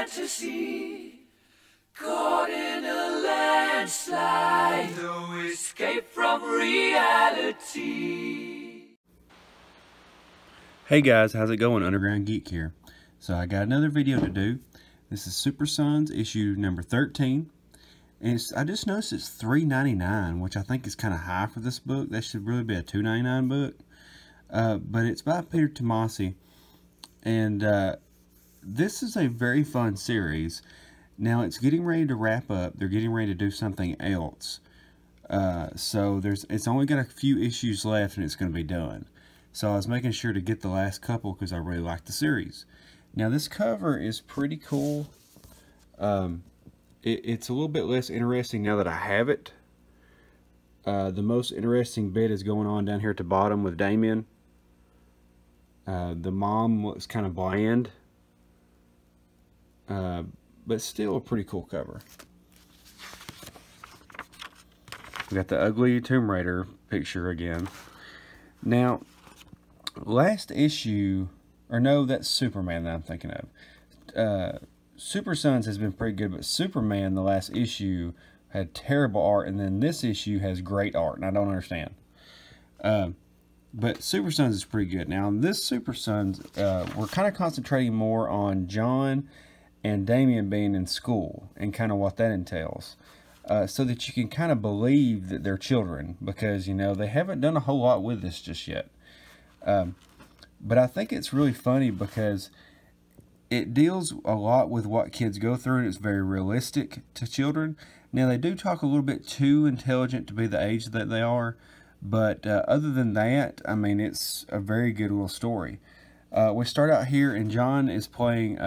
fantasy, caught in a landslide, no escape from reality. Hey guys, how's it going? Underground Geek here. So I got another video to do. This is Super Sons issue number 13. And I just noticed it's $3.99, which I think is kind of high for this book. That should really be a $2.99 book. But it's by Peter Tomasi. And this is a very fun series. Now it's getting ready to wrap up. They're getting ready to do something else. So it's only got a few issues left and it's going to be done. So I was making sure to get the last couple because I really like the series. Now this cover is pretty cool. It's a little bit less interesting now that I have it. The most interesting bit is going on down here at the bottom with Damian. The mom looks kind of bland. But still a pretty cool cover. We got the ugly Tomb Raider picture again. Now, last issue, or no, that's Superman that I'm thinking of. Super Sons has been pretty good, but Superman, the last issue, had terrible art, and then this issue has great art, and I don't understand. But Super Sons is pretty good. Now, in this Super Sons, we're kind of concentrating more on John and Damian being in school, and kind of what that entails. So that you can kind of believe that they're children, because, you know, they haven't done a whole lot with this just yet. But I think it's really funny because it deals a lot with what kids go through, and it's very realistic to children. Now, they do talk a little bit too intelligent to be the age that they are, but other than that, I mean, it's a very good little story. We start out here, and John is playing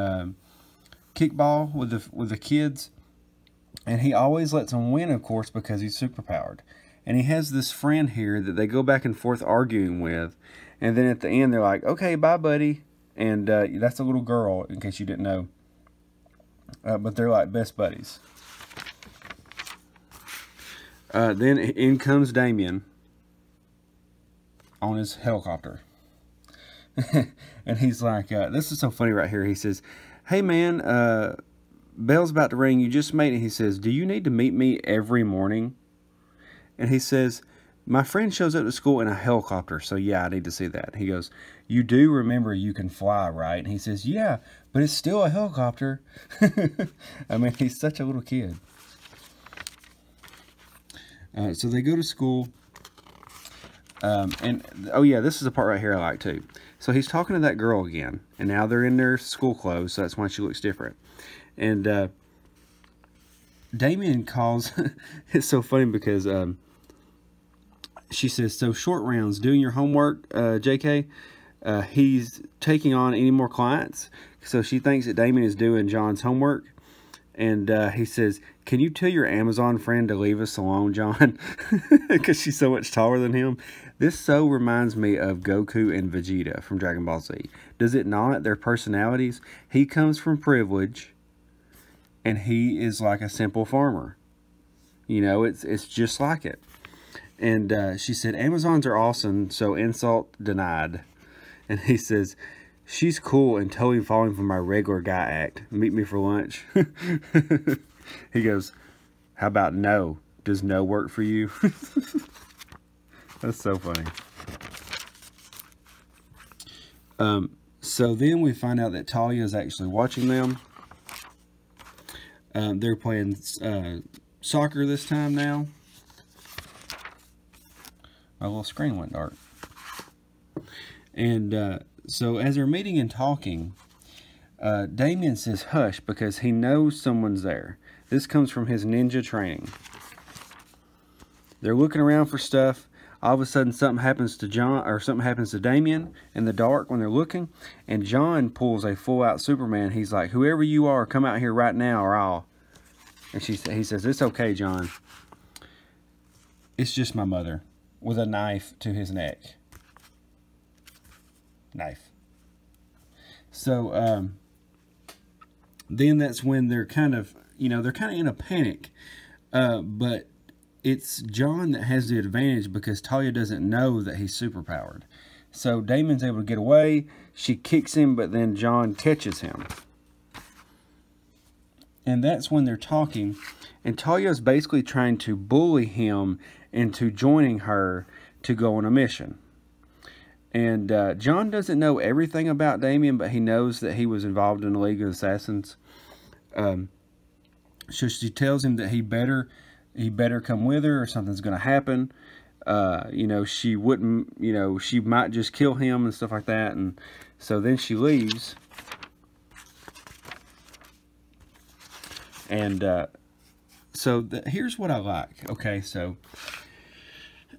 kickball with the kids, and he always lets them win, of course, because he's superpowered. And he has this friend here that they go back and forth arguing with, and then at the end, they're like, okay, bye, buddy. And that's a little girl, in case you didn't know. But they're like best buddies. Then in comes Damian on his helicopter. And he's like, this is so funny right here. He says, hey, man, bell's about to ring. You just made it. He says, do you need to meet me every morning? And he says, my friend shows up to school in a helicopter, so yeah, I need to see that. He goes, you do remember you can fly, right? And he says, yeah, but it's still a helicopter. I mean, he's such a little kid. So they go to school. And, oh yeah, this is the part right here I like too. So he's talking to that girl again. And now they're in their school clothes, so that's why she looks different. And Damian calls, it's so funny because she says, so short rounds, doing your homework, JK? He's taking on any more clients. So she thinks that Damian is doing John's homework. And he says, can you tell your Amazon friend to leave us alone, John? Because she's so much taller than him. This so reminds me of Goku and Vegeta from Dragon Ball Z. Does it not? Their personalities. He comes from privilege, and he is like a simple farmer. You know, it's just like it. And she said, Amazons are awesome, so insult denied. And he says, she's cool and totally falling for my regular guy act. Meet me for lunch. He goes, how about no? Does no work for you? That's so funny. So then we find out that Talia is actually watching them. They're playing soccer this time now. My little screen went dark. And so as they're meeting and talking, Damian says hush because he knows someone's there. This comes from his ninja training. They're looking around for stuff. All of a sudden something happens to John, or something happens to Damian in the dark when they're looking. And John pulls a full out Superman. He's like, whoever you are, come out here right now or I'll. And he says, it's okay, John. It's just my mother. With a knife to his neck. Knife. So, then that's when they're kind of, you know, they're kind of in a panic. But it's John that has the advantage because Talia doesn't know that he's superpowered. So Damian's able to get away. She kicks him, but then John catches him. And that's when they're talking, and Talia's basically trying to bully him into joining her to go on a mission. And John doesn't know everything about Damian, but he knows that he was involved in the League of Assassins. So she tells him that he better come with her, or something's going to happen. You know, she wouldn't, you know, she might just kill him and stuff like that. And so then she leaves. And so here's what I like. Okay, so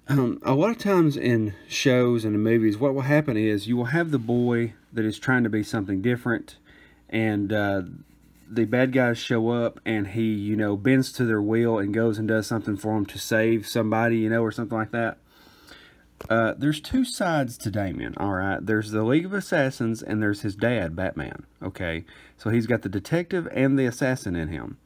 a lot of times in shows and in movies, what will happen is you will have the boy that is trying to be something different, and the bad guys show up, and he, you know, bends to their will and goes and does something for them to save somebody, you know, or something like that. There's two sides to Damian, all right? There's the League of Assassins, and there's his dad, Batman, okay? So he's got the detective and the assassin in him.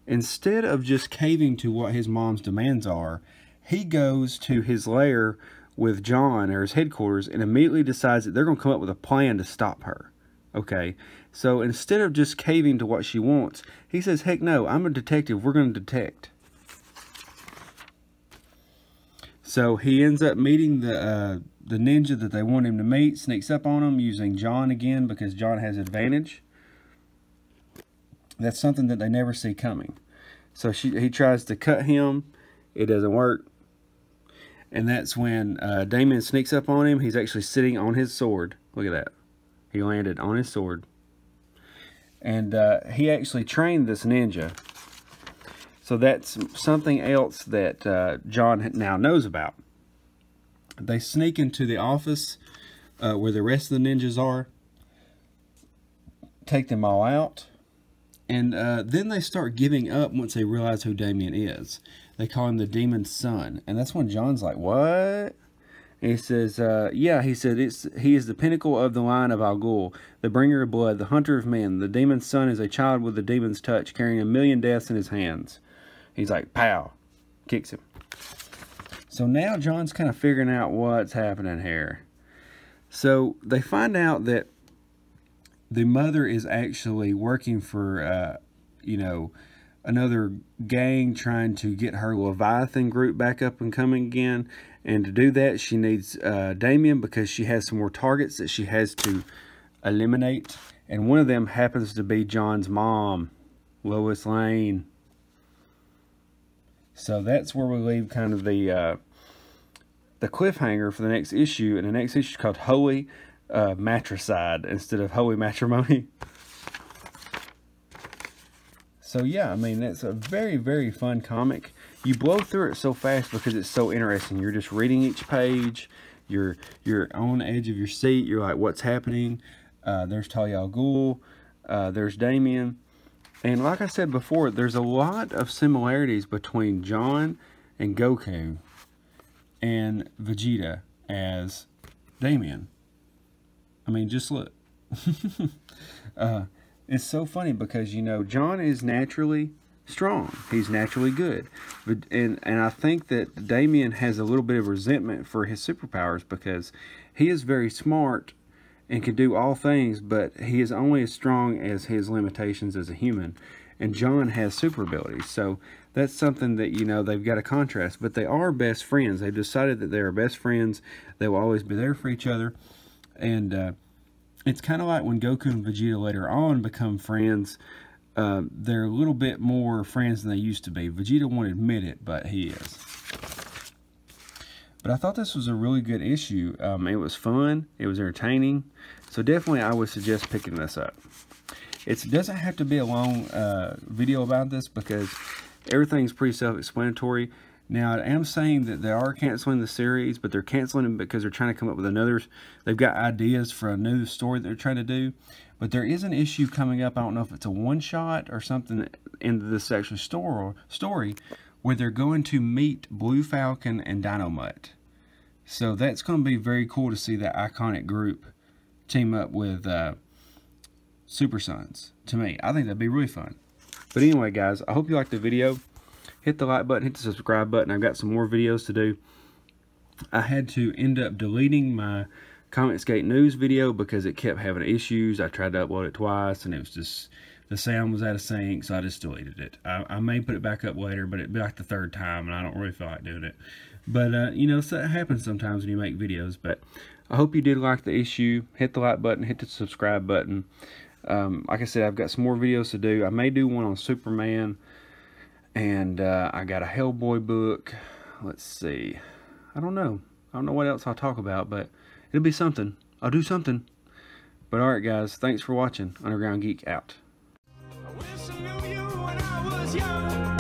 Instead of just caving to what his mom's demands are, he goes to his lair with John, or his headquarters, and immediately decides that they're going to come up with a plan to stop her, okay? So instead of just caving to what she wants, he says, heck no, I'm a detective, we're going to detect. So he ends up meeting the ninja that they want him to meet, sneaks up on him using John again because John has advantage. That's something that they never see coming. So he tries to cut him. It doesn't work. And that's when Damian sneaks up on him. He's actually sitting on his sword. Look at that. He landed on his sword. And he actually trained this ninja. So that's something else that John now knows about. They sneak into the office where the rest of the ninjas are. Take them all out. And then they start giving up once they realize who Damian is. They call him the Demon's Son. And that's when John's like, what? And he says, yeah, he said, he is the pinnacle of the line of Al Ghul, the bringer of blood, the hunter of men. The Demon's Son is a child with the demon's touch, carrying 1,000,000 deaths in his hands. He's like, pow, kicks him. So now John's kind of figuring out what's happening here. So they find out that the mother is actually working for, you know, another gang trying to get her Leviathan group back up and coming again. And to do that, she needs Damian because she has some more targets that she has to eliminate. And one of them happens to be John's mom, Lois Lane. So that's where we leave kind of the cliffhanger for the next issue. And the next issue is called Holy Matricide instead of Holy Matrimony. So yeah, I mean, that's a very, very fun comic. You blow through it so fast because it's so interesting. You're just reading each page. You're on the edge of your seat. You're like, what's happening? There's Talia al Ghul. There's Damian. And like I said before, there's a lot of similarities between John and Goku and Vegeta as Damian. I mean, just look. It's so funny because, you know, John is naturally strong. He's naturally good. And I think that Damian has a little bit of resentment for his superpowers because he is very smart and can do all things, but he is only as strong as his limitations as a human. And John has super abilities. So that's something that, you know, they've got to contrast. But they are best friends. They've decided that they are best friends. They will always be there for each other. And it's kind of like when Goku and Vegeta later on become friends. They're a little bit more friends than they used to be. Vegeta won't admit it, but he is. But I thought this was a really good issue. It was fun. It was entertaining. So definitely I would suggest picking this up. It doesn't have to be a long video about this because everything's pretty self-explanatory. Now, I am saying that they are canceling the series, but they're canceling them because they're trying to come up with another. They've got ideas for a new story that they're trying to do. But there is an issue coming up. I don't know if it's a one-shot or something into this actual story where they're going to meet Blue Falcon and Dynamite. So that's going to be very cool to see that iconic group team up with Super Sons. To me, I think that'd be really fun. But anyway, guys, I hope you liked the video. Hit the like button, hit the subscribe button. I've got some more videos to do. I had to end up deleting my Comicsgate News video because it kept having issues. I tried to upload it twice and it was just the sound was out of sync, so I just deleted it. I may put it back up later, but it'd be like the third time, and I don't really feel like doing it. But, you know, so it happens sometimes when you make videos. But I hope you did like the issue. Hit the like button, hit the subscribe button. Like I said, I've got some more videos to do. I may do one on Superman, and I got a Hellboy book. Let's see. I don't know what else I'll talk about, but it'll be something. I'll do something. But alright guys, thanks for watching. Underground Geek out. I wish I knew you when I was young.